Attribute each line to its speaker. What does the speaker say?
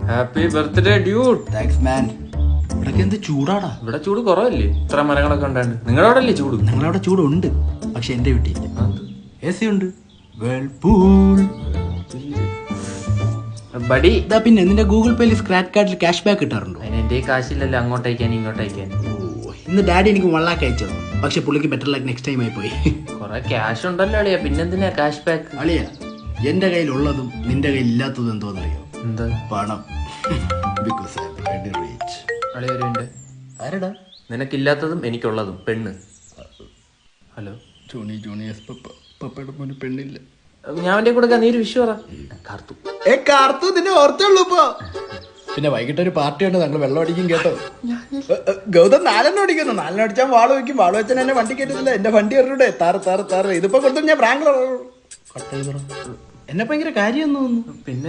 Speaker 1: Happy birthday dude.
Speaker 2: Thanks man. ഇവിടൊക്കെ എന്ത് ചൂടാടാ.
Speaker 1: ഇവിടെ ചൂട് കുറവല്ലേ, ഇത്ര മരങ്ങളൊക്കെ ഉണ്ടാണ്ട്. നിങ്ങളുടെ അവിടെ അല്ലേ ചൂട്?
Speaker 2: ഞങ്ങളവിടെ ചൂടുണ്ട്, പക്ഷെ എന്റെ വീട്ടിൽ എ സി ഉണ്ട്. Whirlpool
Speaker 1: buddy.
Speaker 2: ഇതാ പിന്നെ നിന്റെ ഗൂഗിൾ പേയിൽ സ്ക്രാച്ച് കാർഡിൽ ക്യാഷ് ബാക്ക് കിട്ടാറുണ്ടോ?
Speaker 1: അതിന് എന്റെ കാശില്ലല്ലോ അങ്ങോട്ടയക്കാൻ ഇങ്ങോട്ടയക്കാൻ.
Speaker 2: ഇന്ന് ഡാഡി എനിക്ക് 1 lakh അയച്ചത്, പക്ഷെ പുള്ളിക്ക് ബെറ്റർ ലൈക്ക് നെക്സ്റ്റ് ടൈം ആയി പോയി.
Speaker 1: കൊറേ ക്യാഷ് ഉണ്ടല്ലോ അളിയാ, പിന്നെന്തിനാ ക്യാഷ് ബാക്ക്?
Speaker 2: അളിയ, എന്റെ കയ്യിലുള്ളതും നിന്റെ കയ്യിൽ ഇല്ലാത്തതും എന്തോന്നറിയോ?
Speaker 1: എന്താ?
Speaker 2: പണം. Because I am very rich.
Speaker 1: അളിയ ഒരു മിനിറ്റ്.
Speaker 2: ആരടാ?
Speaker 1: നിനക്കില്ലാത്തതും എനിക്കുള്ളതും പെണ്ണ്. ഹലോ
Speaker 2: പപ്പയുടെ മോന് പെണ്ണില്ല.
Speaker 1: ഞാൻ അവന്റെ കൂടെ നീ ഒരു വിഷു പറ. കാർത്തു.
Speaker 2: കാർത്തു നിന്നെ ഓർത്തുള്ളൂ ഇപ്പൊ. പിന്നെ വൈകിട്ട് ഒരു പാർട്ടി ഉണ്ട്, ഞങ്ങൾ വെള്ളം അടിക്കും കേട്ടോ. ഗൗതം 4 അടിക്കുന്നു. 4 അടിച്ചാൽ വാള് വെക്കും. വാള് വെച്ചാൽ എന്നെ വണ്ടി കയറ്റത്തില്ല. എന്റെ വണ്ടി എറിയൂടെ താറ് ഇതിപ്പോ കൊടുത്തു ഞാൻ പ്രാങ്ക്. എന്നെ ഭയങ്കര കാര്യം തോന്നുന്നു.
Speaker 1: പിന്നെ